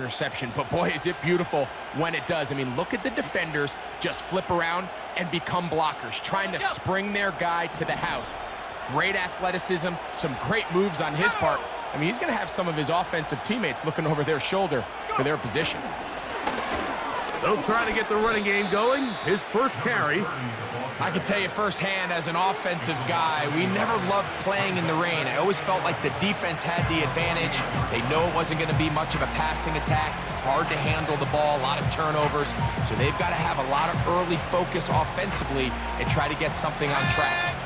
interception, but boy, is it beautiful when it does. I mean, look at the defenders just flip around and become blockers, trying to spring their guy to the house. Great athleticism, some great moves on his part. I mean, he's going to have some of his offensive teammates looking over their shoulder for their position. They'll try to get the running game going. His first carry. I can tell you firsthand, as an offensive guy, we never loved playing in the rain. I always felt like the defense had the advantage. They know it wasn't going to be much of a passing attack, hard to handle the ball, a lot of turnovers. So they've got to have a lot of early focus offensively and try to get something on track.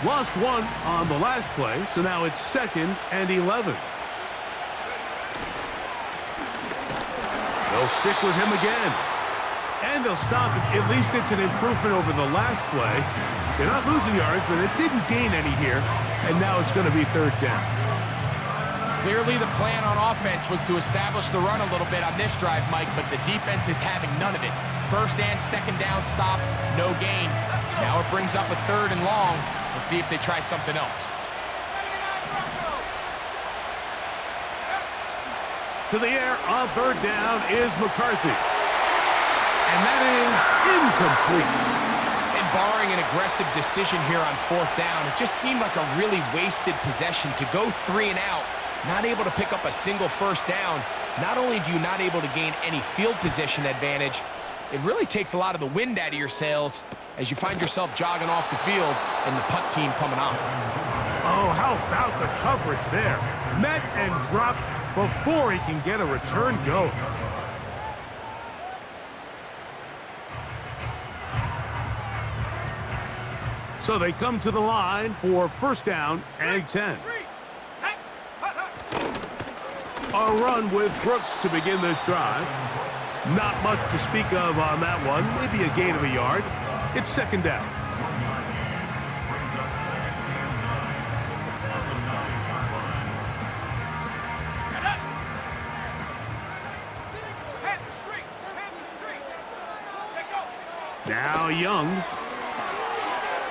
Lost one on the last play, so now it's 2nd and 11. They'll stick with him again. And they'll stop it. At least it's an improvement over the last play. They're not losing yards, but they didn't gain any here. And now it's going to be 3rd down. Clearly the plan on offense was to establish the run a little bit on this drive, Mike, but the defense is having none of it. 1st and 2nd down stop, no gain. Now it brings up a 3rd and long. We'll see if they try something else. To the air on 3rd down is McCarthy. And that is incomplete. And barring an aggressive decision here on 4th down, it just seemed like a really wasted possession to go 3 and out, not able to pick up a single 1st down. Not only do you not able to gain any field position advantage, it really takes a lot of the wind out of your sails as you find yourself jogging off the field and the punt team coming on. Oh, how about the coverage there? Met and dropped before he can get a return go. So they come to the line for 1st down and 10. A run with Brooks to begin this drive. Not much to speak of on that one. Maybe a gain of a yard. It's 2nd down. Now Young.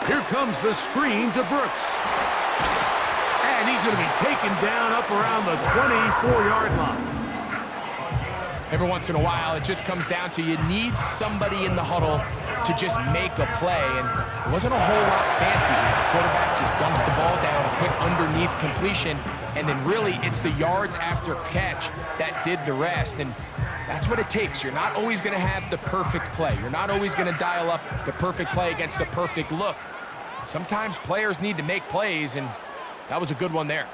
Here comes the screen to Brooks. And he's going to be taken down up around the 24-yard line. Every once in a while, it just comes down to you need somebody in the huddle to just make a play. And it wasn't a whole lot fancy here. The quarterback just dumps the ball down, a quick underneath completion, and then really it's the yards after catch that did the rest. And that's what it takes. You're not always going to have the perfect play. You're not always going to dial up the perfect play against the perfect look. Sometimes players need to make plays, and that was a good one there.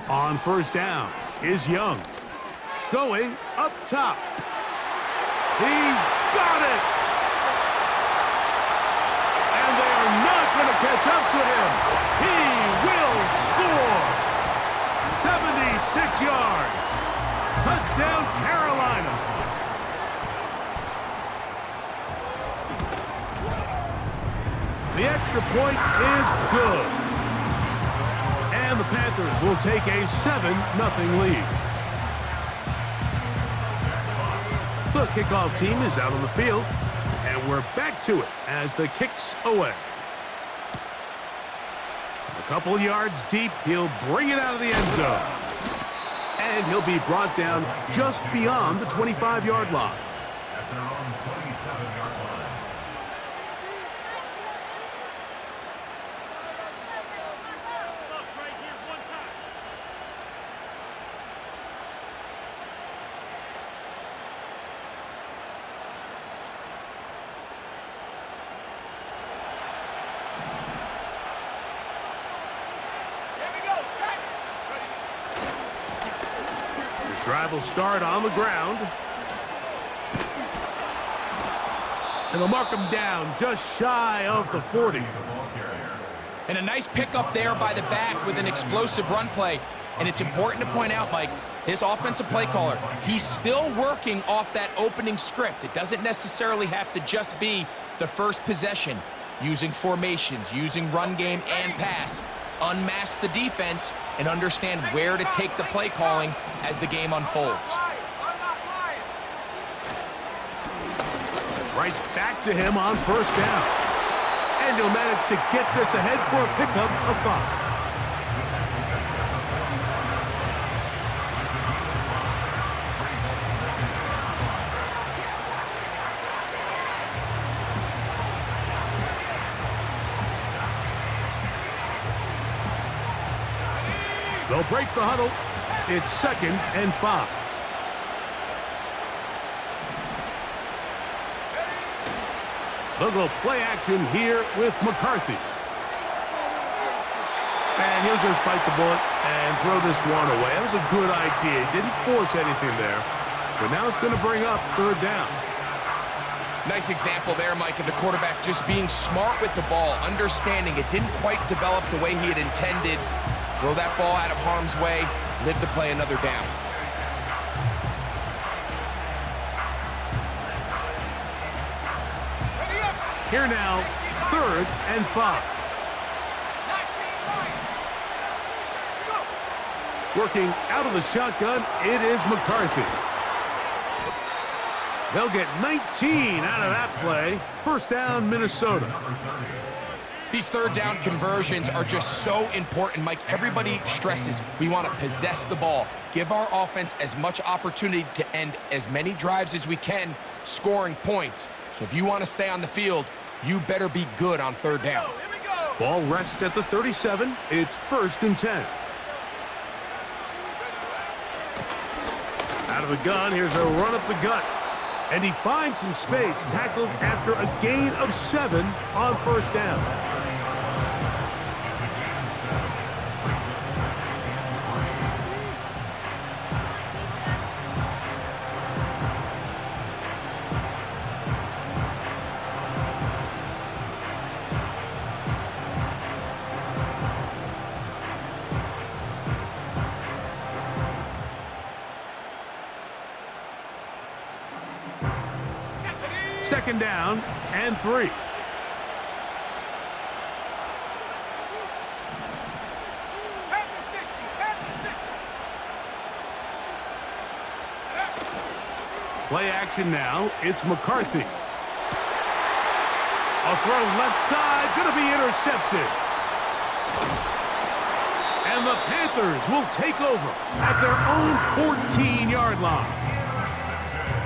On 1st down is Young. Going up top. He's got it! And they are not going to catch up to him. He will score! 76 yards. Touchdown, Carolina. The extra point is good. And the Panthers will take a 7-0 lead. The kickoff team is out on the field, and we're back to it as the kick's away. A couple yards deep, he'll bring it out of the end zone. And he'll be brought down just beyond the 25-yard line. Drive will start on the ground. And they'll mark him down just shy of the 40. And a nice pickup there by the back with an explosive run play. And it's important to point out, Mike, his offensive play caller, he's still working off that opening script. It doesn't necessarily have to just be the first possession. Using formations, using run game and pass. Unmask the defense and understand where to take the play calling as the game unfolds. Right back to him on 1st down. And he'll manage to get this ahead for a pickup of 5. They'll break the huddle. It's 2nd and 5. They'll go play action here with McCarthy. And he'll just bite the bullet and throw this one away. That was a good idea. He didn't force anything there. But now it's going to bring up 3rd down. Nice example there, Mike, of the quarterback just being smart with the ball, understanding it didn't quite develop the way he had intended. Throw that ball out of harm's way, live to play another down. Here now, 3rd and 5. Working out of the shotgun, it is McCarthy. They'll get 19 out of that play. 1st down, Minnesota. These 3rd down conversions are just so important, Mike. Everybody stresses we want to possess the ball, give our offense as much opportunity to end as many drives as we can, scoring points. So if you want to stay on the field, you better be good on 3rd down. Ball rests at the 37. It's 1st and 10. Out of the gun, here's a run up the gut. And he finds some space, tackled after a gain of 7 on 1st down. Second down and 3. Play action now. It's McCarthy. A throw left side, going to be intercepted. And the Panthers will take over at their own 14-yard line.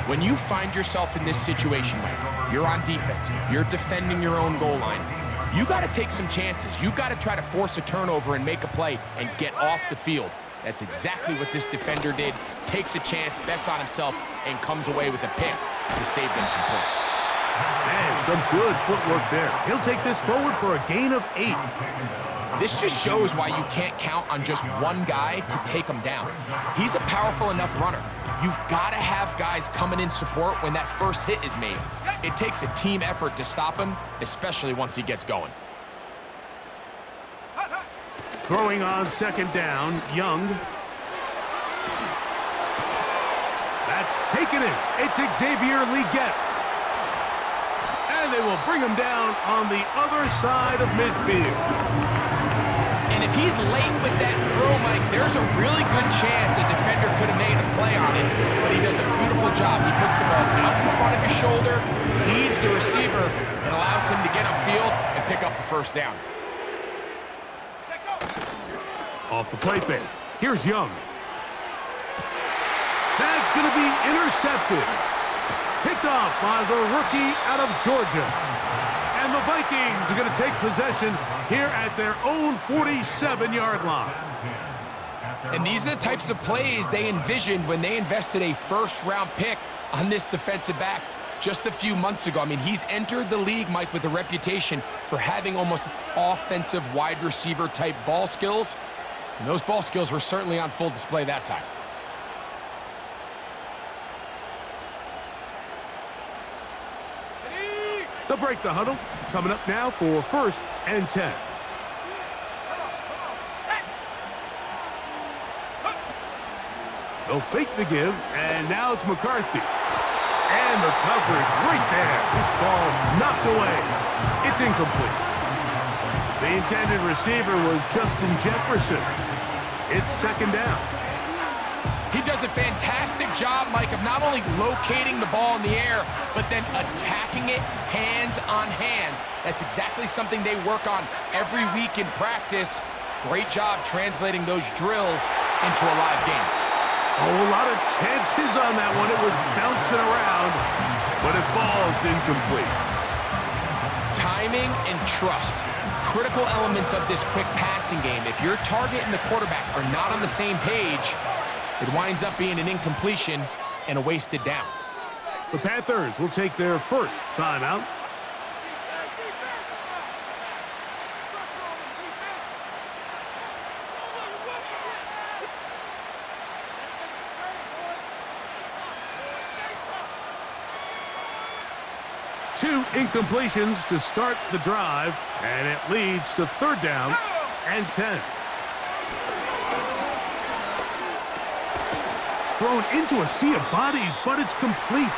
When you find yourself in this situation, Mike, you're on defense, you're defending your own goal line, you got to take some chances. You got to try to force a turnover and make a play and get off the field. That's exactly what this defender did. Takes a chance, bets on himself, and comes away with a pick to save them some points. Man, some good footwork there. He'll take this forward for a gain of 8. This just shows why you can't count on just one guy to take him down. He's a powerful enough runner. You gotta have guys coming in support when that first hit is made. It takes a team effort to stop him, especially once he gets going. Throwing on 2nd down, Young. That's taken it. It's Xavier Leggett. And they will bring him down on the other side of midfield. And if he's late with that throw, Mike, there's a really good chance a defender could have made a play on it, but he does a beautiful job. He puts the ball out in front of his shoulder, leads the receiver, and allows him to get upfield and pick up the 1st down. Off the play fake. Here's Young. That's going to be intercepted. Picked off by the rookie out of Georgia. And the Vikings are going to take possession here at their own 47-yard line. And these are the types of plays they envisioned when they invested a 1st-round pick on this defensive back just a few months ago. I mean, he's entered the league, Mike, with a reputation for having almost offensive wide receiver type ball skills. And those ball skills were certainly on full display that time. They'll break the huddle. Coming up now for 1st and 10. They'll fake the give, and now it's McCarthy. And the coverage right there. This ball knocked away. It's incomplete. The intended receiver was Justin Jefferson. It's 2nd down. He does a fantastic job, Mike, of not only locating the ball in the air, but then attacking it hands on hands. That's exactly something they work on every week in practice. Great job translating those drills into a live game. Oh, a lot of chances on that one. It was bouncing around, but it falls incomplete. Timing and trust. Critical elements of this quick passing game. If your target and the quarterback are not on the same page, it winds up being an incompletion and a wasted down. The Panthers will take their first timeout. Two incompletions to start the drive, and it leads to third down and 10. Thrown into a sea of bodies, but it's complete.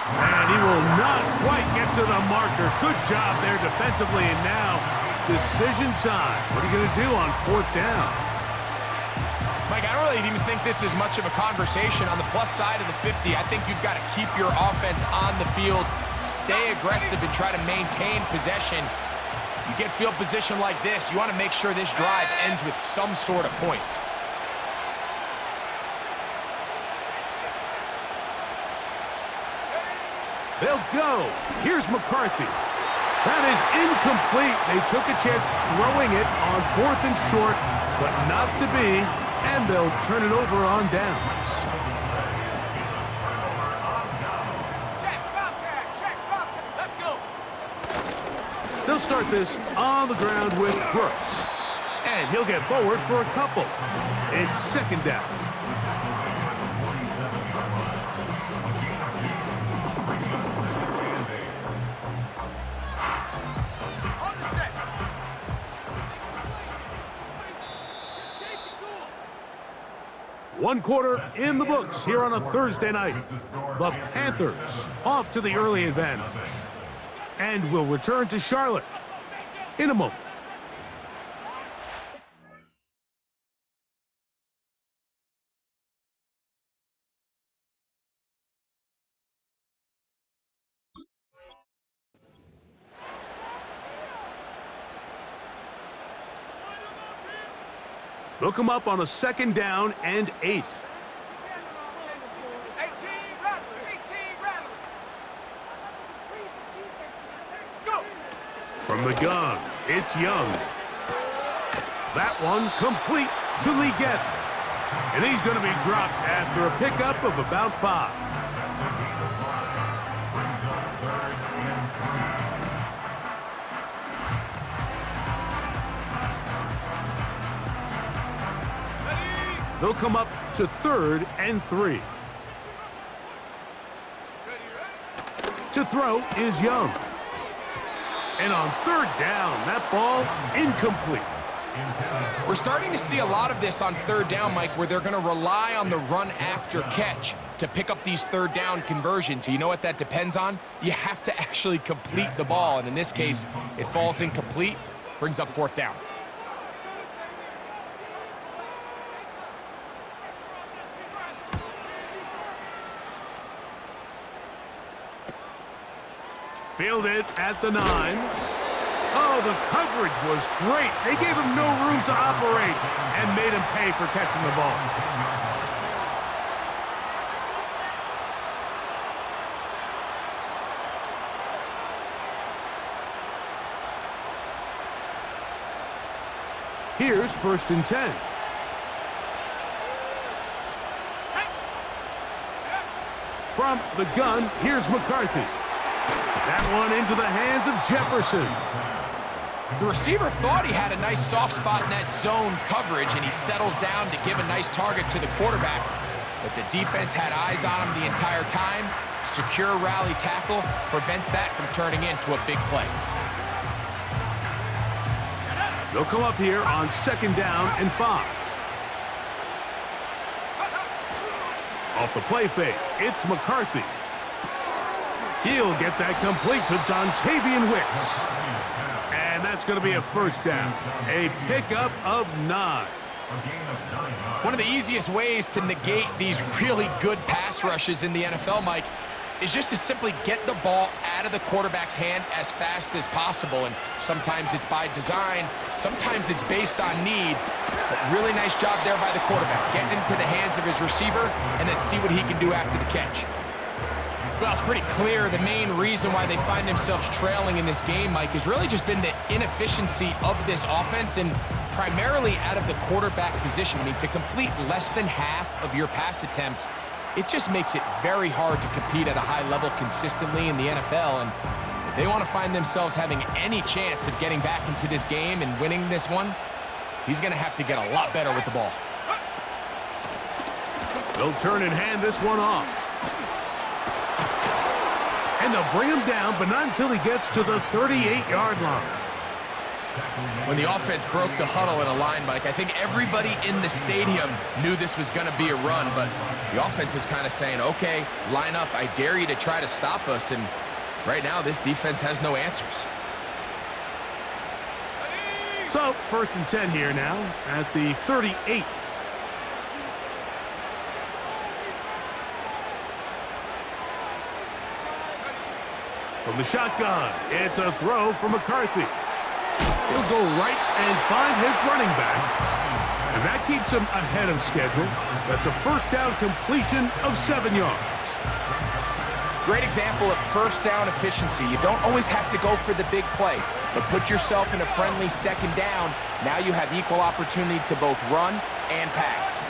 And he will not quite get to the marker. Good job there defensively, and now decision time. What are you going to do on fourth down? Mike, I don't really even think this is much of a conversation. On the plus side of the 50, I think you've got to keep your offense on the field, stay aggressive, and try to maintain possession. You get field position like this, you want to make sure this drive ends with some sort of points. They'll go. Here's McCarthy. That is incomplete. They took a chance throwing it on fourth and short, but not to be, and they'll turn it over on downs. Let's go. They'll start this on the ground with Brooks, and he'll get forward for a couple. It's second down. One quarter in the books here on a Thursday night. The Panthers off to the early advantage. And will return to Charlotte in a moment. They'll come up on a second down and 8. 18 rattle. Go. From the gun, it's Young. That one complete to Lee Getton. And he's going to be dropped after a pickup of about 5. They'll come up to third and 3. To throw is Young. And on third down, that ball incomplete. We're starting to see a lot of this on third down, Mike, where they're going to rely on the run after catch to pick up these third down conversions. You know what that depends on? You have to actually complete the ball. And in this case, it falls incomplete, brings up fourth down. Fielded at the 9. Oh, the coverage was great. They gave him no room to operate and made him pay for catching the ball. Here's first and 10. From the gun, here's McCarthy. That one into the hands of Jefferson. The receiver thought he had a nice soft spot in that zone coverage, and he settles down to give a nice target to the quarterback. But the defense had eyes on him the entire time. Secure rally tackle prevents that from turning into a big play. They'll come up here on second down and 5. Off the play fake, it's McCarthy. He'll get that complete to Dontavian Wicks. And that's going to be a first down. A pickup of 9. One of the easiest ways to negate these really good pass rushes in the NFL, Mike, is just to simply get the ball out of the quarterback's hand as fast as possible. And sometimes it's by design, sometimes it's based on need. But really nice job there by the quarterback, getting into the hands of his receiver, and then see what he can do after the catch. Well, it's pretty clear the main reason why they find themselves trailing in this game, Mike, has really just been the inefficiency of this offense and primarily out of the quarterback position. I mean, to complete less than half of your pass attempts, it just makes it very hard to compete at a high level consistently in the NFL. And if they want to find themselves having any chance of getting back into this game and winning this one, he's going to have to get a lot better with the ball. They'll turn and hand this one off. And they'll bring him down, but not until he gets to the 38-yard line. When the offense broke the huddle in a line, Mike, I think everybody in the stadium knew this was going to be a run, but the offense is kind of saying, okay, line up, I dare you to try to stop us, and right now this defense has no answers. So, 1st and 10 here now at the 38. From the shotgun, it's a throw for McCarthy. He'll go right and find his running back. And that keeps him ahead of schedule. That's a first down completion of 7 yards. Great example of first down efficiency. You don't always have to go for the big play, but put yourself in a friendly 2nd down. Now you have equal opportunity to both run and pass.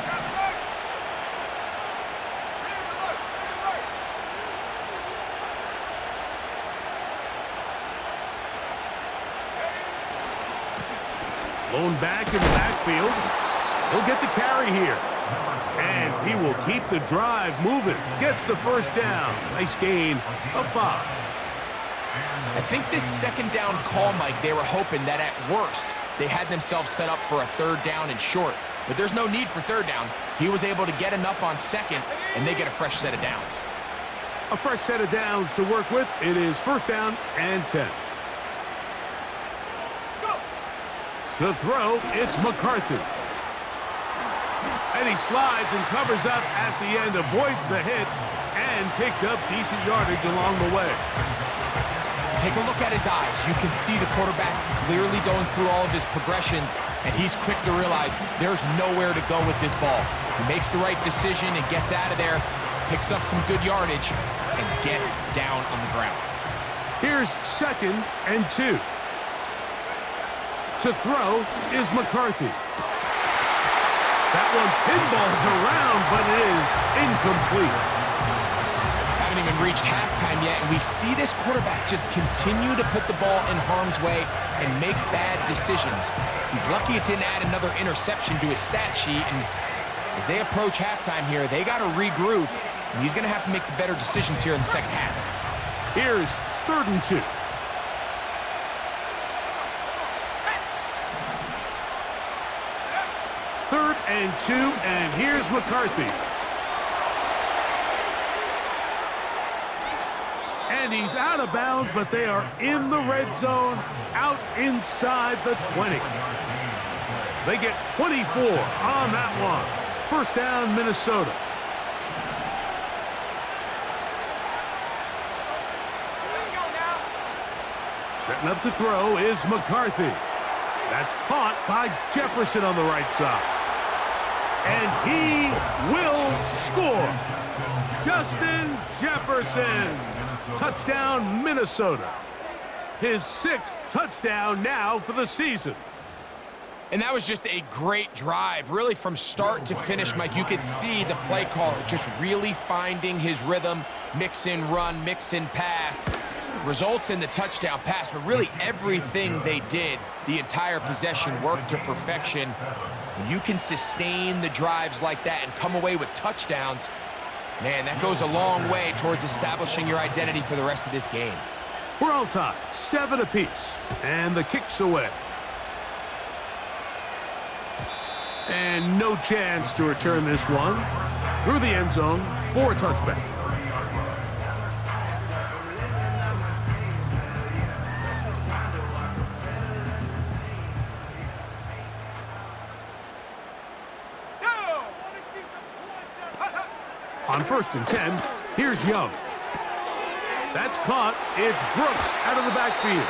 Blown back in the backfield. He'll get the carry here. And he will keep the drive moving. Gets the first down. Nice gain of 5. I think this 2nd down call, Mike, they were hoping that at worst they had themselves set up for a 3rd down and short. But there's no need for 3rd down. He was able to get enough on 2nd, and they get a fresh set of downs. A fresh set of downs to work with. It is 1st down and 10. To throw, it's McCarthy. And he slides and covers up at the end, avoids the hit, and picked up decent yardage along the way. Take a look at his eyes. You can see the quarterback clearly going through all of his progressions, and he's quick to realize there's nowhere to go with this ball. He makes the right decision and gets out of there, picks up some good yardage, and gets down on the ground. Here's 2nd and 2. To throw is McCarthy. That one pinballs around, but it is incomplete. Haven't even reached halftime yet, and we see this quarterback just continue to put the ball in harm's way and make bad decisions. He's lucky it didn't add another interception to his stat sheet, and as they approach halftime here, they got to regroup, and he's going to have to make the better decisions here in the 2nd half. Here's 3rd and 2. 3rd and 2, and here's McCarthy. And he's out of bounds, but they are in the red zone, out inside the 20. They get 24 on that one. 1st down, Minnesota. Let's go now. Setting up to throw is McCarthy. That's caught by Jefferson on the right side. And he will score. Justin Jefferson. Touchdown, Minnesota. His 6th touchdown now for the season. And that was just a great drive, really from start to finish, Mike. You could see the play caller just really finding his rhythm, mix in run, mix in pass. Results in the touchdown pass, but really everything they did, the entire possession worked to perfection. When you can sustain the drives like that and come away with touchdowns, man, that goes a long way towards establishing your identity for the rest of this game. We're all tied, 7 apiece, and the kick's away. And no chance to return this one through the end zone for a touchback. On 1st and 10, here's Young. That's caught. It's Brooks out of the backfield.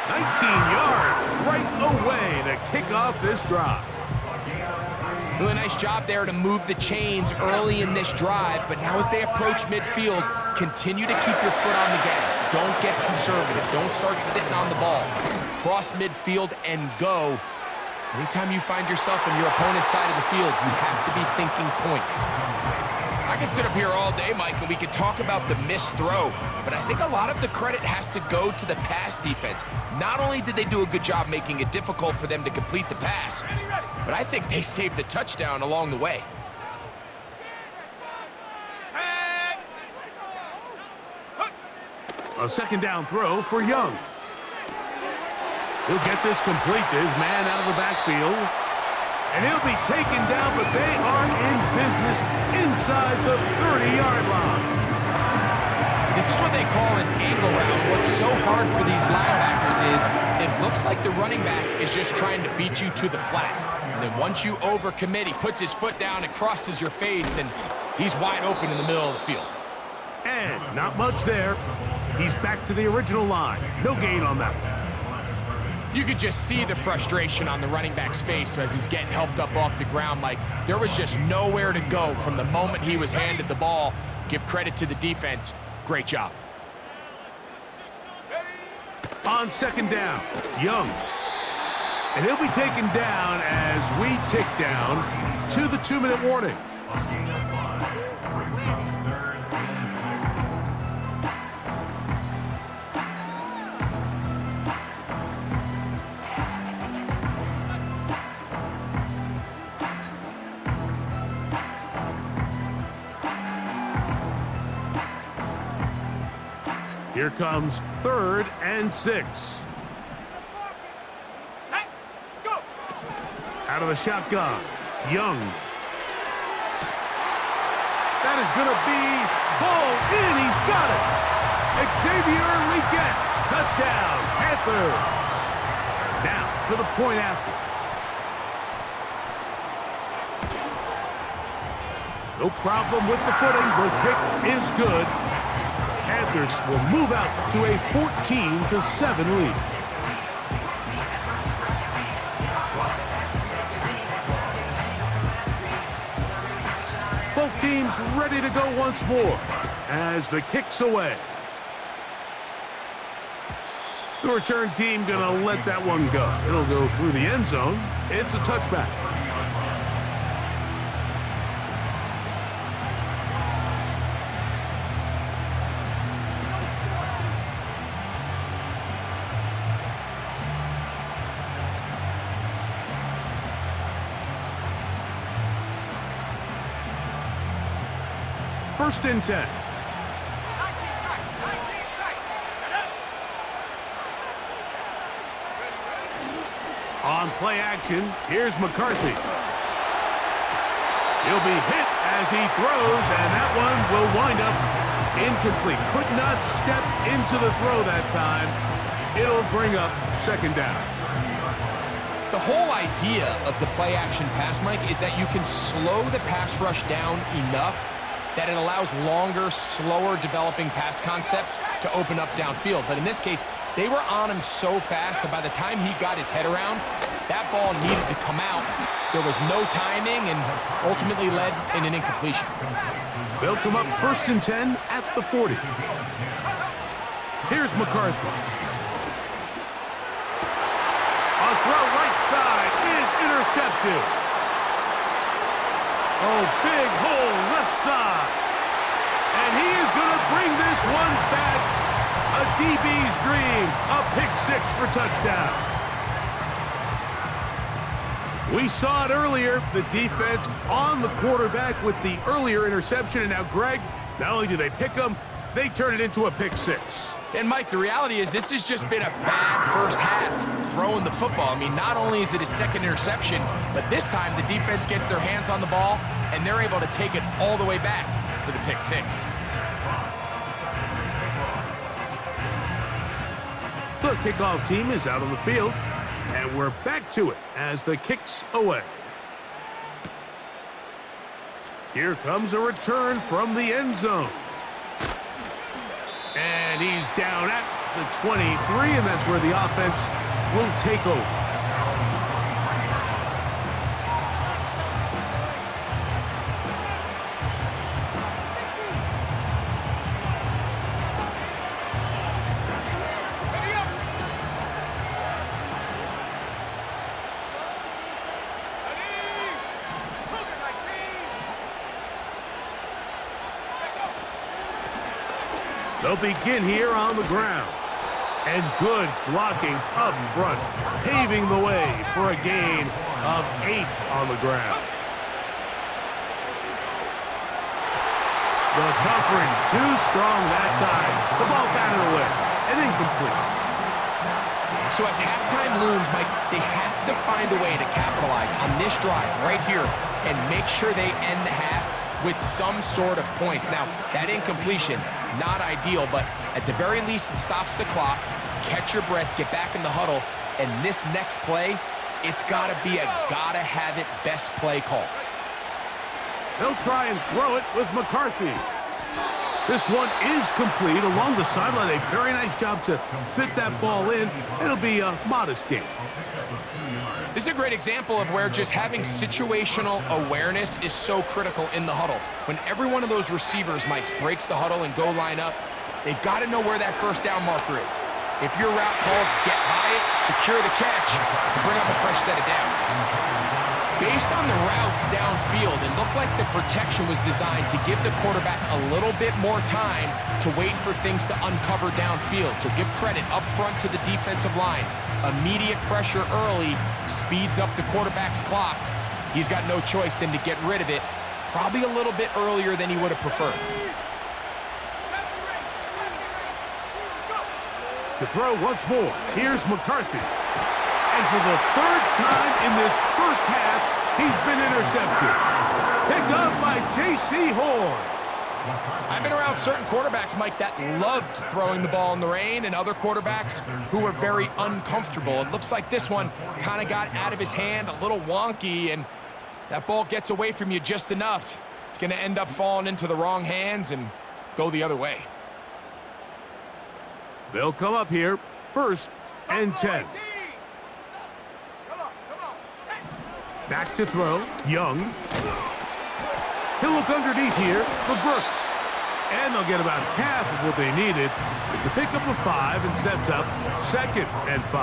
19 yards right away to kick off this drive. Really nice job there to move the chains early in this drive, but now as they approach midfield, continue to keep your foot on the gas. Don't get conservative. Don't start sitting on the ball. Cross midfield and go. Anytime you find yourself on your opponent's side of the field, you have to be thinking points. I could sit up here all day, Mike, and we could talk about the missed throw, but I think a lot of the credit has to go to the pass defense. Not only did they do a good job making it difficult for them to complete the pass, but I think they saved the touchdown along the way. A second down throw for Young. He'll get this complete to his man out of the backfield. And he'll be taken down, but they are in business inside the 30-yard line. This is what they call an angle route. What's so hard for these linebackers is it looks like the running back is just trying to beat you to the flat. And then once you overcommit, he puts his foot down and crosses your face, and he's wide open in the middle of the field. And not much there. He's back to the original line. No gain on that one. You could just see the frustration on the running back's face as he's getting helped up off the ground. Like, there was just nowhere to go from the moment he was handed the ball. Give credit to the defense. Great job. On second down, Young. And he'll be taken down as we tick down to the 2-minute warning. Here comes 3rd and 6. Out of the shotgun, Young. That is going to be pulled in. He's got it. Xavier Legette, touchdown, Panthers. Now for the point after. No problem with the footing. The kick is good. Panthers will move out to a 14-7 lead. Both teams ready to go once more as the kick's away. The return team gonna let that one go. It'll go through the end zone. It's a touchback. First and 10. On play action, here's McCarthy. He'll be hit as he throws, and that one will wind up incomplete. Could not step into the throw that time. It'll bring up second down. The whole idea of the play action pass, Mike, is that you can slow the pass rush down enough that it allows longer, slower developing pass concepts to open up downfield. But in this case, they were on him so fast that by the time he got his head around, that ball needed to come out. There was no timing and ultimately led in an incompletion. They'll come up first and 10 at the 40. Here's McCarthy. A throw right side is intercepted. Oh, big hole left side. And he is going to bring this one back. A DB's dream. A pick six for touchdown. We saw it earlier. The defense on the quarterback with the earlier interception. And now, Greg, not only do they pick him, they turn it into a pick six. And, Mike, the reality is this has just been a bad first half throwing the football. I mean, not only is it a second interception, but this time the defense gets their hands on the ball, and they're able to take it all the way back for the pick six. The kickoff team is out on the field, and we're back to it as the kick's away. Here comes a return from the end zone. And he's down at the 23, and that's where the offense will take over. They'll begin here on the ground. And good blocking up front, paving the way for a gain of 8 on the ground. The coverage too strong that time. The ball batted away and incomplete. So as halftime looms, Mike, they have to find a way to capitalize on this drive right here and make sure they end the half with some sort of points. Now, that incompletion, not ideal, but at the very least, it stops the clock. Catch your breath, get back in the huddle, and this next play, it's got to be a gotta-have-it best play call. They'll try and throw it with McCarthy. This one is complete along the sideline. A very nice job to fit that ball in. It'll be a modest gain. This is a great example of where just having situational awareness is so critical in the huddle. When every one of those receivers, Mike, breaks the huddle and go line up, they've got to know where that first down marker is. If your route calls, get by it, secure the catch, and bring up a fresh set of downs. Based on the routes downfield, it looked like the protection was designed to give the quarterback a little bit more time to wait for things to uncover downfield. So give credit up front to the defensive line. Immediate pressure early speeds up the quarterback's clock. He's got no choice than to get rid of it, probably a little bit earlier than he would have preferred. To throw once more, here's McCarthy. And for the third time in this first half, he's been intercepted. Picked up by J.C. Horn. I've been around certain quarterbacks, Mike, that loved throwing the ball in the rain, and other quarterbacks who were very uncomfortable. It looks like this one kind of got out of his hand, a little wonky, and that ball gets away from you just enough. It's going to end up falling into the wrong hands and go the other way. They'll come up here, 1st and 10. Back to throw, Young. He'll look underneath here for Brooks. And they'll get about half of what they needed. It's a pickup of 5 and sets up 2nd and 5.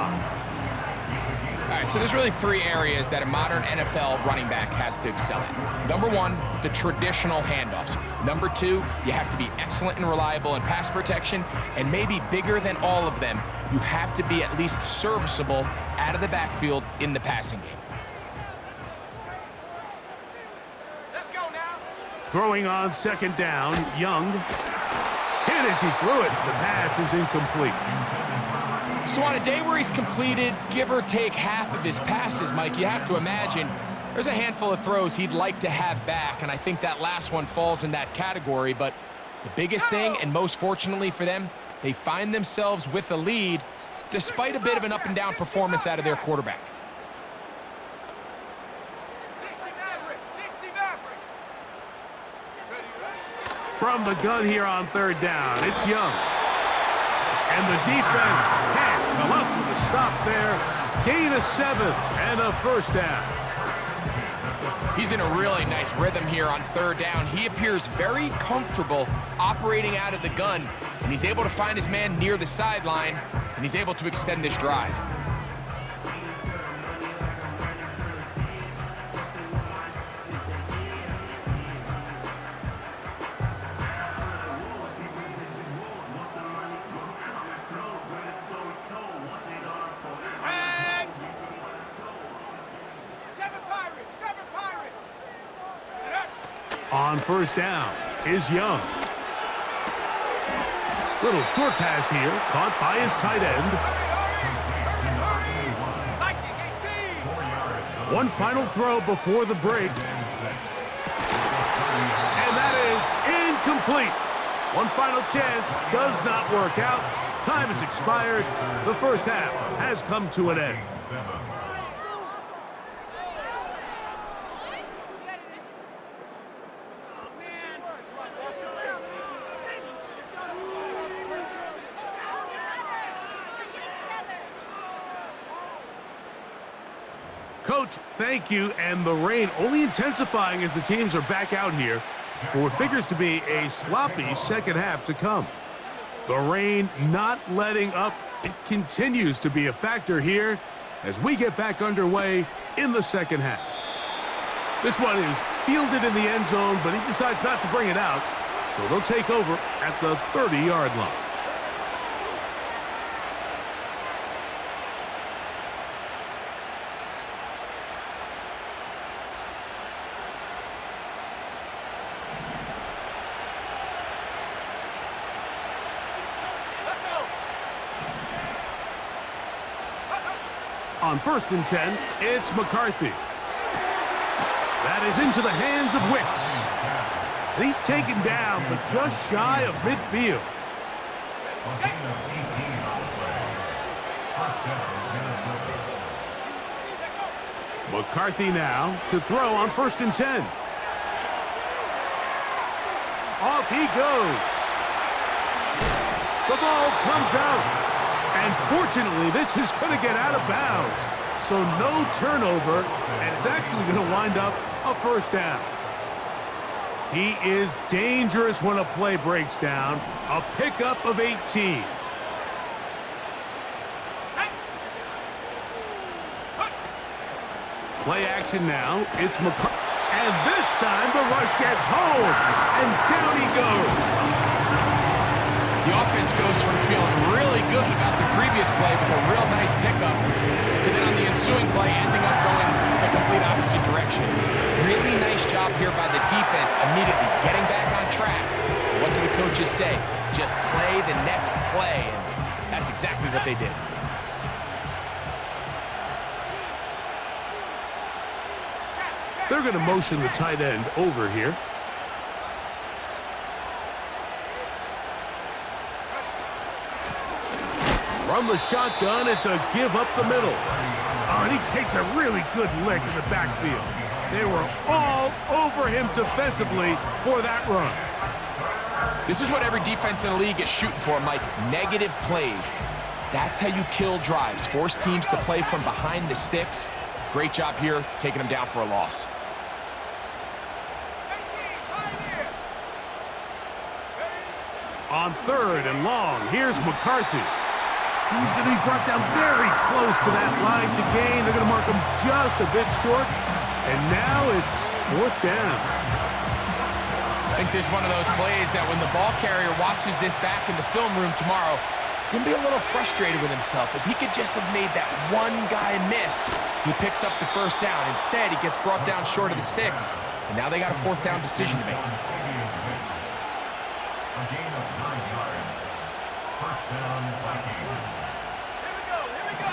All right, so there's really 3 areas that a modern NFL running back has to excel in. Number 1, the traditional handoffs. Number 2, you have to be excellent and reliable in pass protection. And maybe bigger than all of them, you have to be at least serviceable out of the backfield in the passing game. Throwing on 2nd down, Young. Hit as he threw it. The pass is incomplete. So on a day where he's completed, give or take half of his passes, Mike, you have to imagine there's a handful of throws he'd like to have back, and I think that last one falls in that category. But the biggest thing, and most fortunately for them, they find themselves with a lead despite a bit of an up-and-down performance out of their quarterback. From the gun here on 3rd down, it's Young. And the defense can't come up with a stop there. Gain of 7 and a 1st down. He's in a really nice rhythm here on 3rd down. He appears very comfortable operating out of the gun, and he's able to find his man near the sideline, and he's able to extend this drive. On 1st down is Young. Little short pass here, caught by his tight end. One final throw before the break. And that is incomplete. One final chance does not work out. Time has expired. The first half has come to an end. Coach, thank you, and the rain only intensifying as the teams are back out here for what figures to be a sloppy second half to come. The rain not letting up. It continues to be a factor here as we get back underway in the second half. This one is fielded in the end zone, but he decides not to bring it out. So they'll take over at the 30-yard line. On 1st and 10, it's McCarthy. That is into the hands of Wicks. He's taken down, but just shy of midfield. McCarthy now to throw on 1st and 10. Off he goes. The ball comes out. And fortunately, this is going to get out of bounds. So no turnover, and it's actually going to wind up a 1st down. He is dangerous when a play breaks down. A pickup of 18. Play action now. It's McCarthy. And this time the rush gets home. And down he goes. The offense goes from feeling really good about the previous play with a real nice pickup to then on the ensuing play ending up going the complete opposite direction. Really nice job here by the defense immediately getting back on track. What do the coaches say? Just play the next play, and that's exactly what they did. They're going to motion the tight end over here. From the shotgun, it's a give up the middle. Oh, and he takes a really good lick in the backfield. They were all over him defensively for that run. This is what every defense in the league is shooting for, Mike. Negative plays. That's how you kill drives. Force teams to play from behind the sticks. Great job here, taking them down for a loss. On 3rd and long, here's McCarthy. He's going to be brought down very close to that line to gain. They're going to mark him just a bit short. And now it's 4th down. I think this is one of those plays that when the ball carrier watches this back in the film room tomorrow, he's going to be a little frustrated with himself. If he could just have made that one guy miss, he picks up the 1st down. Instead, he gets brought down short of the sticks. And now they got a 4th down decision to make.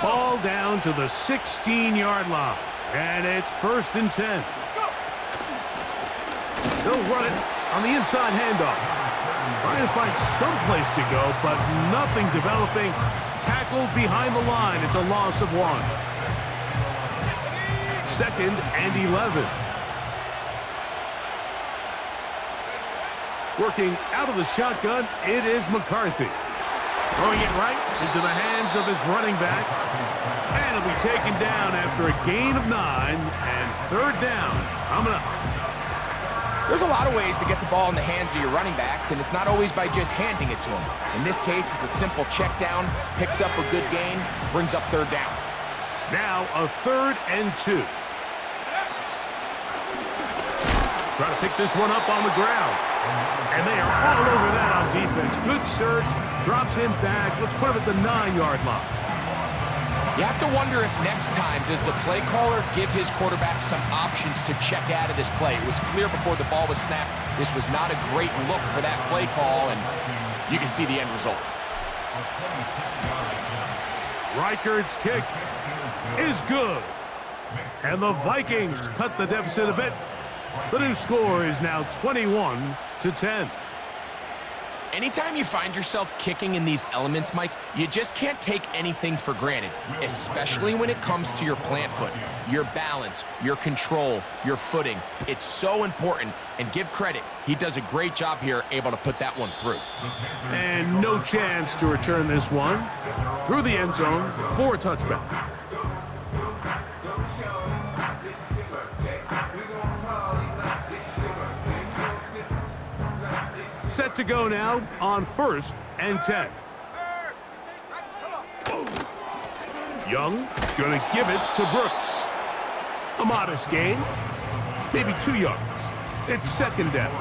Ball down to the 16-yard line. And it's 1st and 10. They'll run it on the inside handoff. Trying to find some place to go, but nothing developing. Tackled behind the line. It's a loss of 1. 2nd and 11. Working out of the shotgun, it is McCarthy. Throwing it right into the hands of his running back. And he'll be taken down after a gain of 9 and 3rd down coming up. There's a lot of ways to get the ball in the hands of your running backs, and it's not always by just handing it to them. In this case, it's a simple check down, picks up a good gain, brings up 3rd down. Now a 3rd and 2. Try to pick this one up on the ground. And they are all over that on defense. Good surge, drops him back. Let's put him at the 9-yard line. You have to wonder if next time does the play caller give his quarterback some options to check out of this play. It was clear before the ball was snapped. This was not a great look for that play call, and you can see the end result. Reichard's kick is good. And the Vikings cut the deficit a bit. The new score is now 21-10. Anytime you find yourself kicking in these elements, Mike, you just can't take anything for granted, especially when it comes to your plant foot, your balance, your control, your footing. It's so important, and give credit. He does a great job here, able to put that one through. And no chance to return this one through the end zone for a touchback. Set to go now on 1st and 10. Young going to give it to Brooks. A modest gain, maybe 2 yards. It's 2nd down.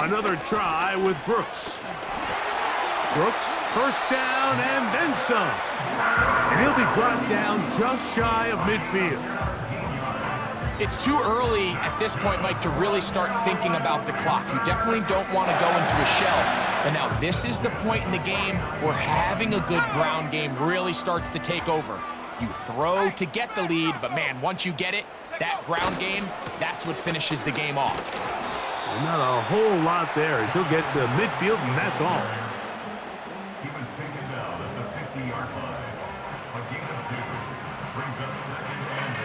Another try with Brooks. Brooks, first down and then some. And he'll be brought down just shy of midfield. It's too early at this point, Mike, to really start thinking about the clock. You definitely don't want to go into a shell. But now this is the point in the game where having a good ground game really starts to take over. You throw to get the lead, but man, once you get it, that ground game, that's what finishes the game off. And not a whole lot there as he'll get to midfield, and that's all. He was taken down at the 50-yard line. A gain of 2 brings up 2nd and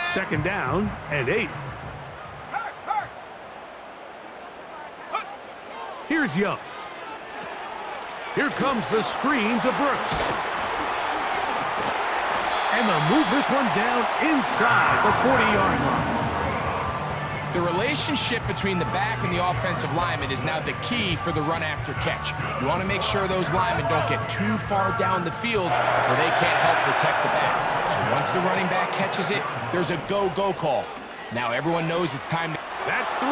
8. Second down and 8. Here's Young. Here comes the screen to Brooks. And they'll move this one down inside the 40-yard line. The relationship between the back and the offensive lineman is now the key for the run after catch. You want to make sure those linemen don't get too far down the field where they can't help protect the back. So once the running back catches it, there's a go-go call. Now everyone knows it's time to... That's 3.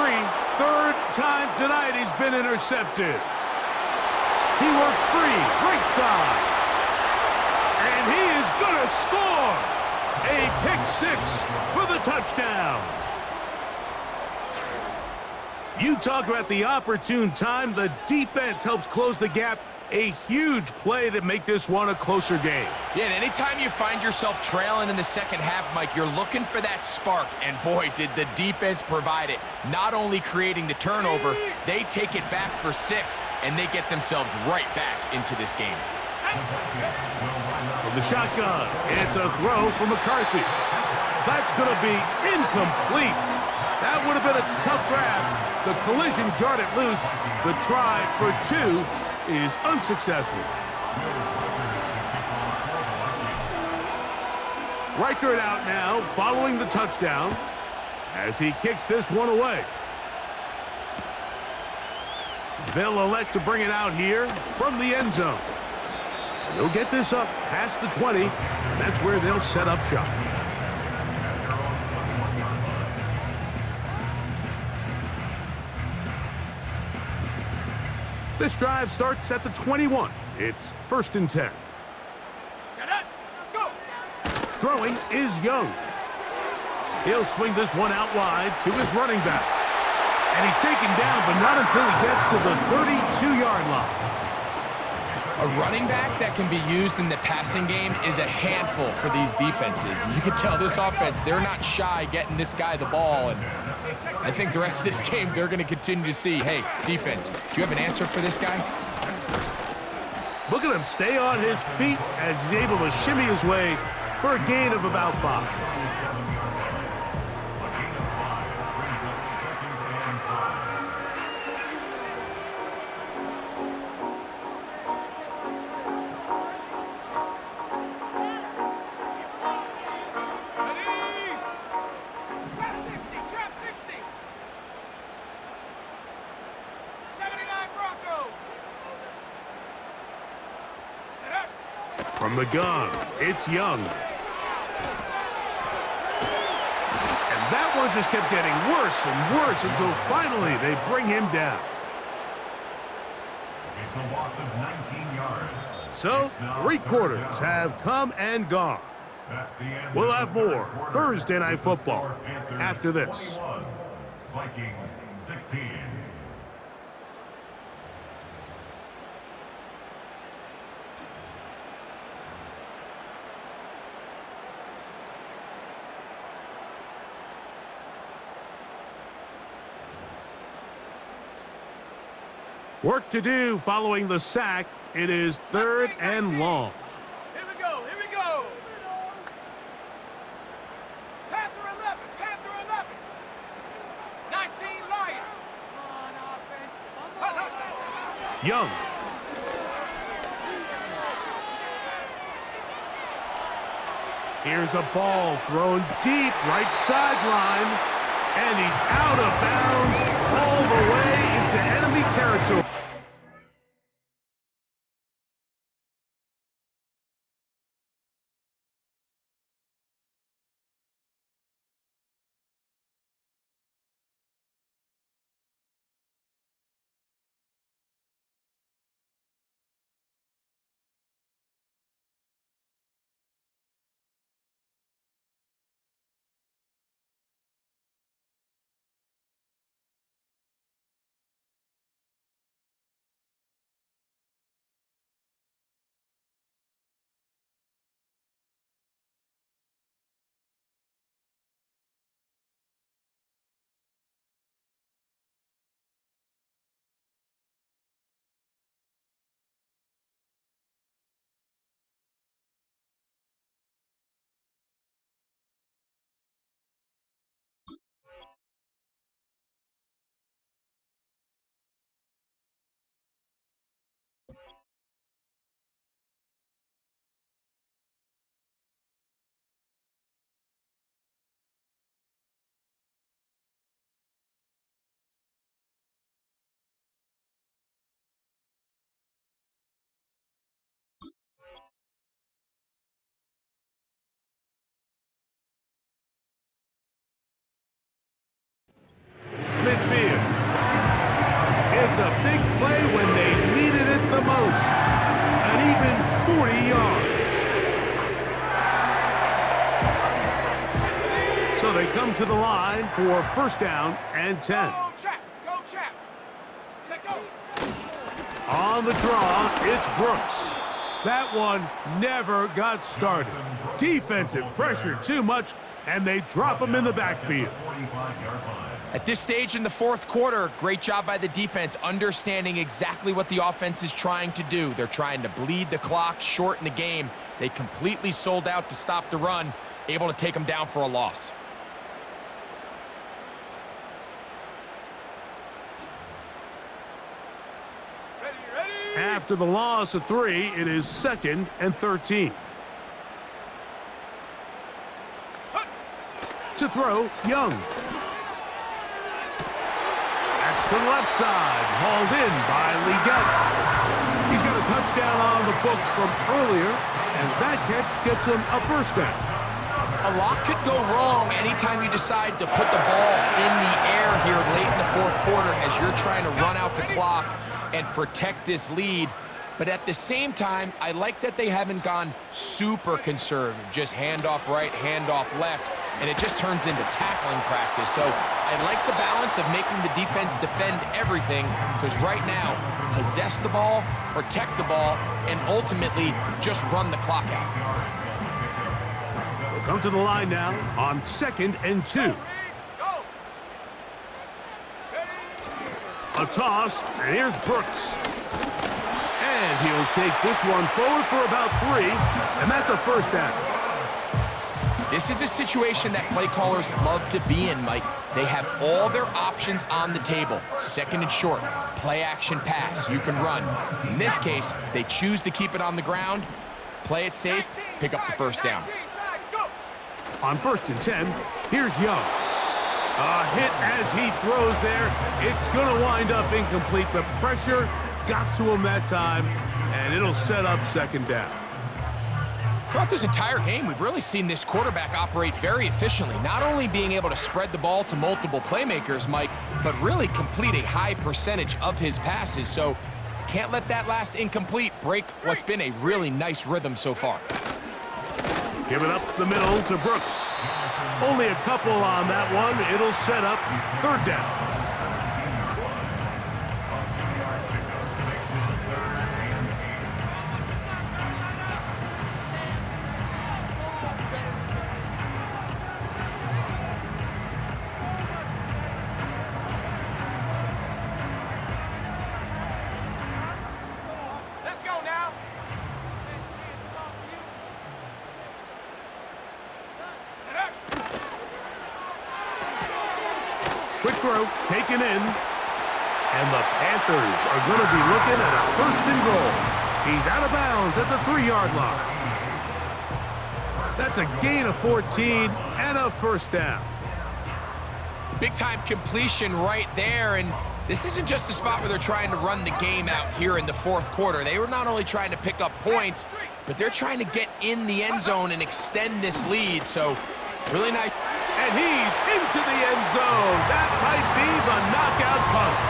Third time tonight he's been intercepted. He works free, right side. And he is going to score. A pick 6 for the touchdown. You talk about the opportune time. The defense helps close the gap. A huge play to make this one a closer game. Yeah, and anytime you find yourself trailing in the second half, Mike, you're looking for that spark. And boy, did the defense provide it. Not only creating the turnover, they take it back for 6, and they get themselves right back into this game. From the shotgun, it's a throw from McCarthy. That's going to be incomplete. That would have been a tough grab. The collision jarred it loose. The try for 2 is unsuccessful. Reichert out now following the touchdown as he kicks this one away. They'll elect to bring it out here from the end zone. And they'll get this up past the 20, and that's where they'll set up shop. This drive starts at the 21. It's 1st and 10. Shut up. Go. Throwing is Young. He'll swing this one out wide to his running back. And he's taken down, but not until he gets to the 32-yard line. A running back that can be used in the passing game is a handful for these defenses. And you can tell this offense, they're not shy getting this guy the ball. And I think the rest of this game, they're going to continue to see, hey, defense, do you have an answer for this guy? Look at him stay on his feet as he's able to shimmy his way for a gain of about 5. From the gun, it's Young. And that one just kept getting worse and worse until finally they bring him down. It's a loss of 19 yards. So, 3 quarters have come and gone. That's the end. We'll have more Thursday Night Football after this. 21, Vikings 16. Work to do following the sack. It is 3rd and long. Here we go. Here we go. Panther 11. Panther 11. 19 Lions. Come on, offense. Young. Here's a ball thrown deep right sideline. And he's out of bounds all the way into enemy territory. they come to the line for first down and 10. Go, Chap. Go, Chap. Check go. On the draw, it's Brooks. That one never got started. Defensive pressure too much, and they drop him in the backfield. At this stage in the fourth quarter, great job by the defense, understanding exactly what the offense is trying to do. They're trying to bleed the clock, shorten the game. They completely sold out to stop the run, able to take them down for a loss. Ready. After the loss of 3, it is 2nd and 13. To throw, Young. That's to the left side, hauled in by Leggett. He's got a touchdown on the books from earlier, and that catch gets him a first down. A lot could go wrong anytime you decide to put the ball in the air here late in the fourth quarter as you're trying to run out the clock and protect this lead. But at the same time, I like that they haven't gone super conservative, just handoff right, handoff left, and it just turns into tackling practice. So I like the balance of making the defense defend everything, because right now, possess the ball, protect the ball, and ultimately just run the clock out. We'll come to the line now on 2nd and 2. Go. A toss, and here's Brooks. And he'll take this one forward for about 3, and that's a first down. This is a situation that play callers love to be in, Mike. They have all their options on the table. 2nd and short, play action pass, you can run. In this case, they choose to keep it on the ground, play it safe, pick up the first down. On 1st and 10, here's Young. A hit as he throws there. It's going to wind up incomplete. The pressure got to him that time, and it'll set up 2nd down. Throughout this entire game, we've really seen this quarterback operate very efficiently, not only being able to spread the ball to multiple playmakers, Mike, but really complete a high percentage of his passes. So can't let that last incomplete break what's been a really nice rhythm so far. Give it up the middle to Brooks. Only a couple on that one. It'll set up 3rd down. Let's go now. Quick throw, taken in. And the Panthers are going to be looking at a 1st and goal. He's out of bounds at the 3-yard line. That's a gain of 14 and a first down. Big-time completion right there, and this isn't just a spot where they're trying to run the game out here in the fourth quarter. They were not only trying to pick up points, but they're trying to get in the end zone and extend this lead, so really nice. And he's into the end zone. That might be the knockout punch.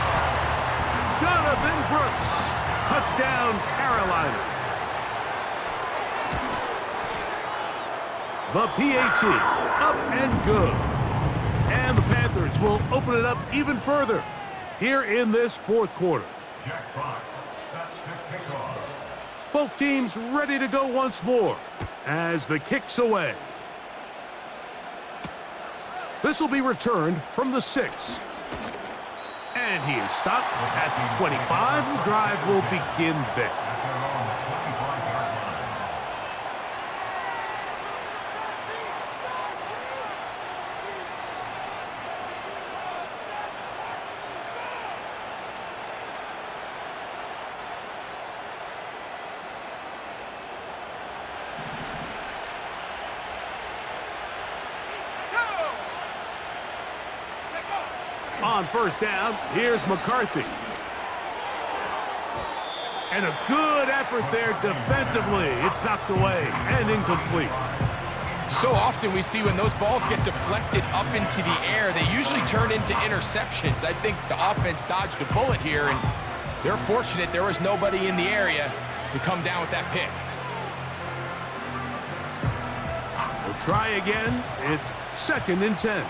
Jonathan Brooks, touchdown Carolina. The PAT, up and good. And the Panthers will open it up even further here in this fourth quarter. Jack Fox set to kick off. Both teams ready to go once more as the kick's away. This will be returned from the 6. And he is stopped at the 25. The drive will begin there. At their own 25-yard line. On first down, here's McCarthy. And a good effort there defensively. It's knocked away and incomplete. So often we see when those balls get deflected up into the air, they usually turn into interceptions. I think the offense dodged a bullet here, and they're fortunate there was nobody in the area to come down with that pick. We'll try again. It's 2nd and 10.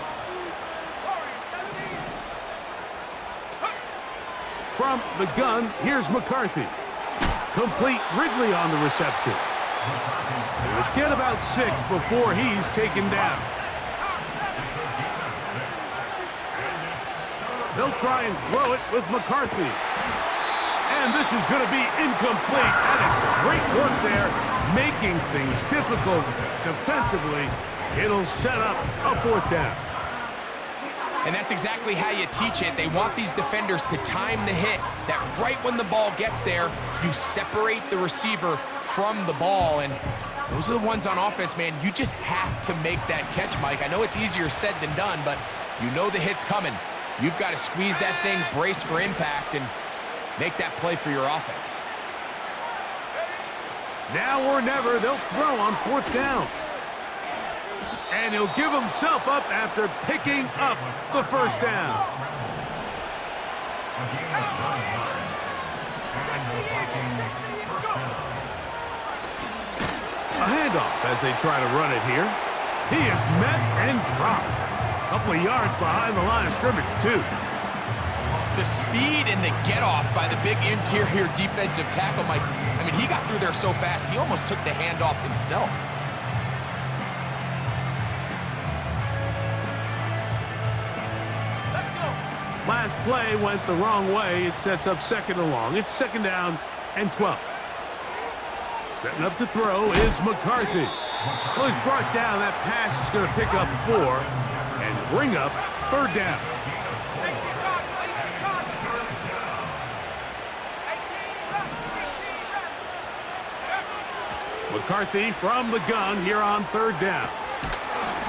From the gun, here's McCarthy. Complete Ridley on the reception. He'll get about 6 before he's taken down. They'll try and throw it with McCarthy. And this is going to be incomplete. That is great work there, making things difficult defensively. It'll set up a 4th down. And that's exactly how you teach it. They want these defenders to time the hit, that right when the ball gets there, you separate the receiver from the ball. And those are the ones on offense, man. You just have to make that catch, Mike. I know it's easier said than done, but you know the hit's coming. You've got to squeeze that thing, brace for impact, and make that play for your offense. Now or never, they'll throw on 4th down. And he'll give himself up after picking up the 1st down. A handoff as they try to run it here. He is met and dropped. A couple of yards behind the line of scrimmage, too. The speed and the get-off by the big interior defensive tackle, Mike. I mean, he got through there so fast, he almost took the handoff himself. Last play went the wrong way. It sets up 2nd and long. It's 2nd down and 12. Setting up to throw is McCarthy. Well, he's brought down. That pass is going to pick up 4 and bring up 3rd down. McCarthy from the gun here on 3rd down.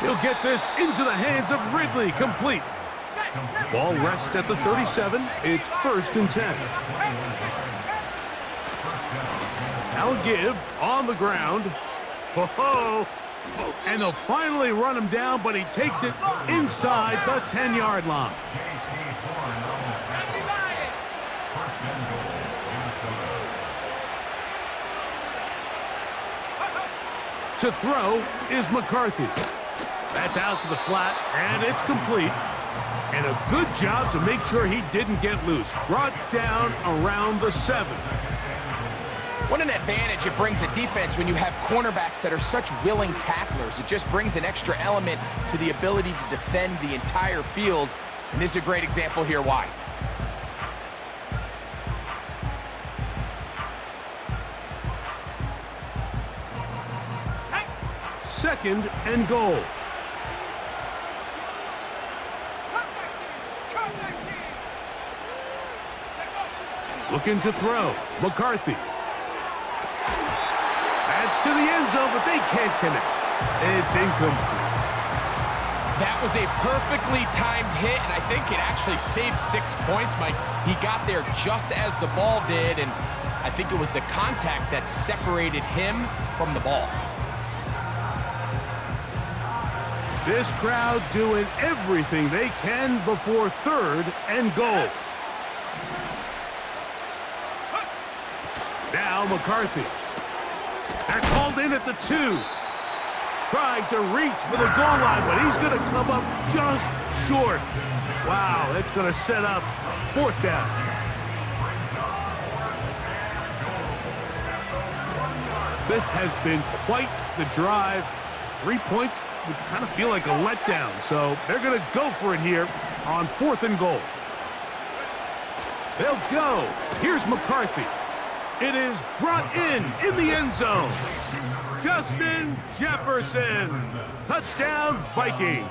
He'll get this into the hands of Ridley, complete. Ball rests at the 37. It's 1st and 10. Now give on the ground. Ho-ho! And they'll finally run him down, but he takes it inside the 10-yard line. To throw is McCarthy. That's out to the flat, and it's complete. And a good job to make sure he didn't get loose. Brought down around the 7. What an advantage it brings a defense when you have cornerbacks that are such willing tacklers. It just brings an extra element to the ability to defend the entire field. And this is a great example here why. Second and goal. Looking to throw. McCarthy. That's to the end zone, but they can't connect. It's incomplete. That was a perfectly timed hit, and I think it actually saved 6 points, Mike. He got there just as the ball did, and I think it was the contact that separated him from the ball. This crowd doing everything they can before 3rd and goal. Now McCarthy. They're called in at the 2. Trying to reach for the goal line, but he's going to come up just short. Wow, that's going to set up 4th down. This has been quite the drive. 3 points would kind of feel like a letdown, so they're going to go for it here on 4th and goal. They'll go. Here's McCarthy. It is brought in the end zone. Justin Jefferson. Touchdown, Vikings.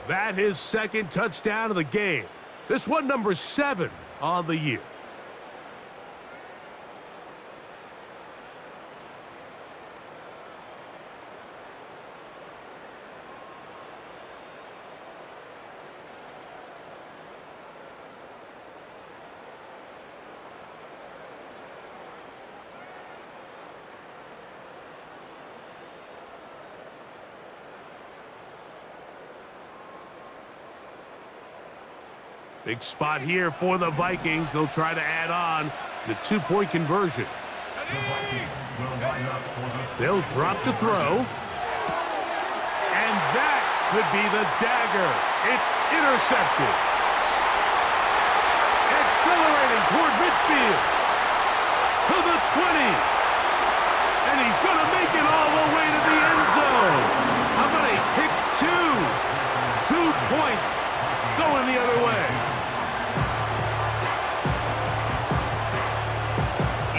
That his 2nd touchdown of the game. This one number 7 on the year. Big spot here for the Vikings. They'll try to add on the 2-point conversion. They'll drop to throw. And that could be the dagger. It's intercepted. Accelerating toward midfield. To the 20. And he's going to make it all the way to the end zone. How about a pick 2? 2 points going the other way.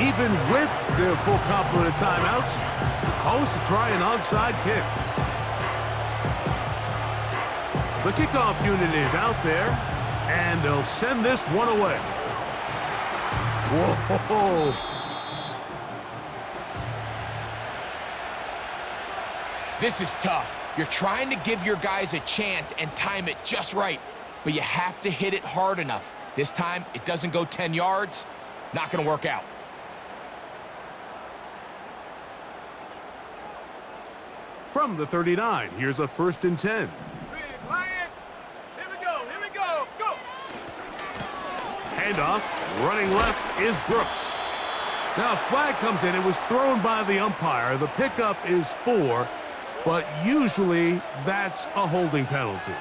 Even with their full complement of timeouts, the call is to try an onside kick. The kickoff unit is out there, and they'll send this one away. Whoa! This is tough. You're trying to give your guys a chance and time it just right, but you have to hit it hard enough. This time, it doesn't go 10 yards. Not going to work out. From the 39, here's a 1st and 10. Here we go, go! Handoff, running left is Brooks. Now a flag comes in. It was thrown by the umpire. The pickup is 4, but usually that's a holding penalty.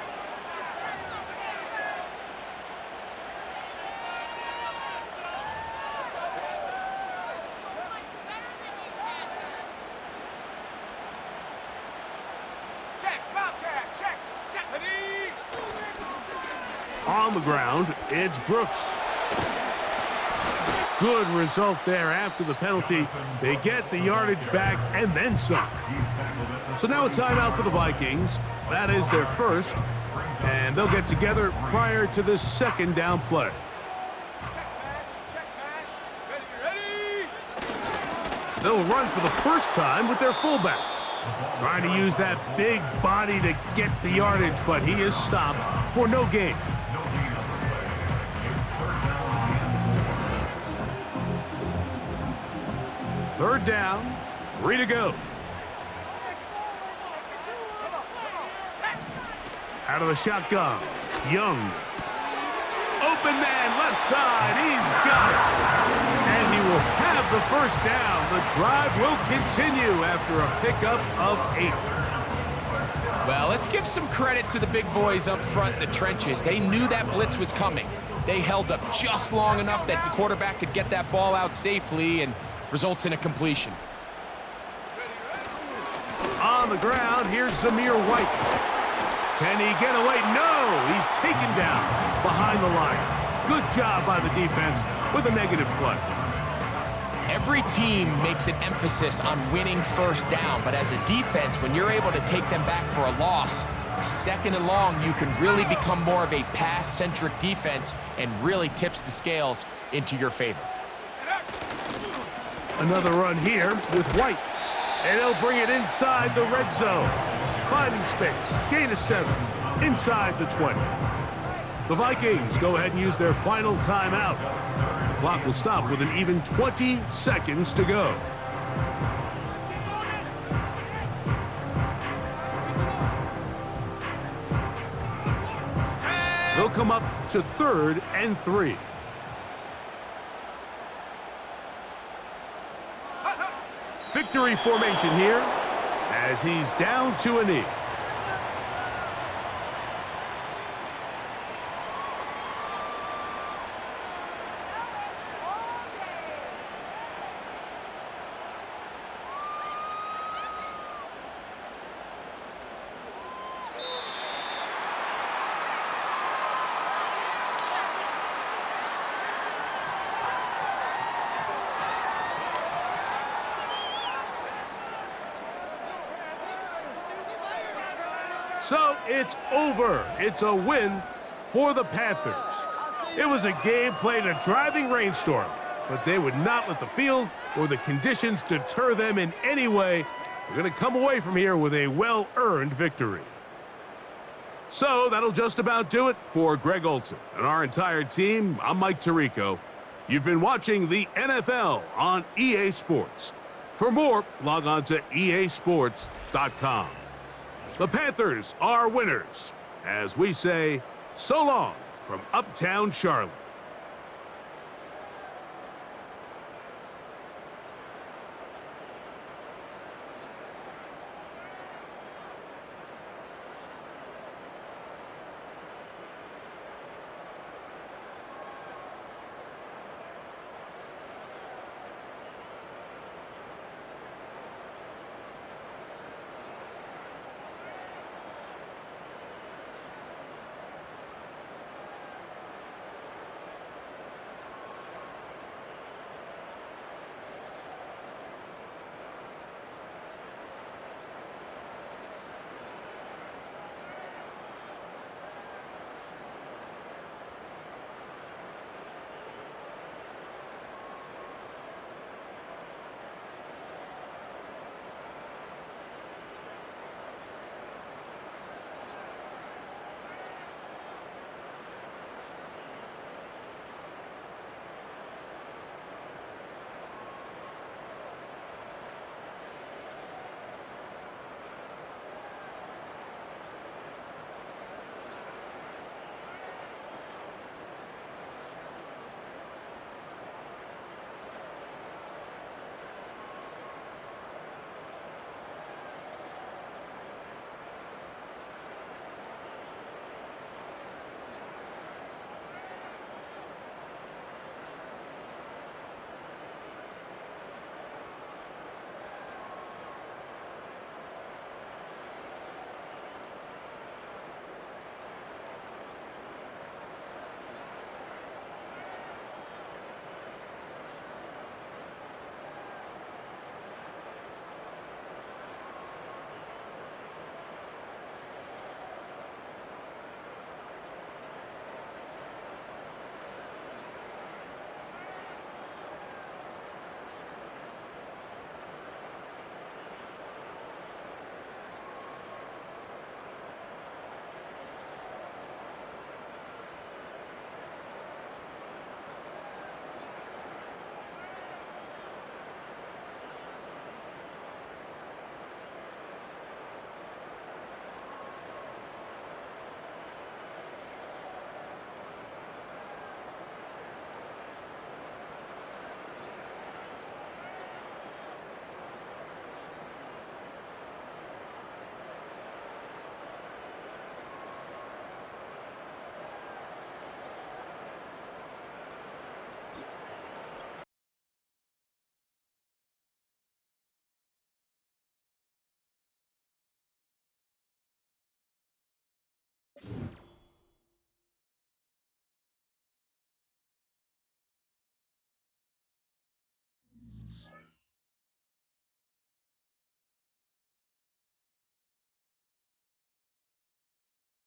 On the ground, it's Brooks. Good result there after the penalty. They get the yardage back and then some. So now a timeout for the Vikings. That is their first, and they'll get together prior to this 2nd down play. Check smash. Ready. They'll run for the first time with their fullback. Trying to use that big body to get the yardage, but he is stopped for no gain. Third down, 3 to go. Out of the shotgun, Young. Open man, left side, he's got it. And he will have the first down. The drive will continue after a pickup of 8. Well, let's give some credit to the big boys up front in the trenches. They knew that blitz was coming. They held up just long enough that the quarterback could get that ball out safely and results in a completion. On the ground, here's Zamir White. Can he get away? No, he's taken down behind the line. Good job by the defense with a negative play. Every team makes an emphasis on winning first down, but as a defense, when you're able to take them back for a loss, 2nd and long, you can really become more of a pass-centric defense and really tips the scales into your favor. Another run here with White. And they'll bring it inside the red zone. Finding space. Gain of 7. Inside the 20. The Vikings go ahead and use their final timeout. The clock will stop with an even 20 seconds to go. They'll come up to 3rd and 3. Victory formation here as he's down to a knee. So it's over. It's a win for the Panthers. It was a game played in a driving rainstorm, but they would not let the field or the conditions deter them in any way. They're going to come away from here with a well-earned victory. So that'll just about do it for Greg Olson and our entire team. I'm Mike Tirico. You've been watching the NFL on EA Sports. For more, log on to easports.com. The Panthers are winners, as we say, so long from Uptown Charlotte. it.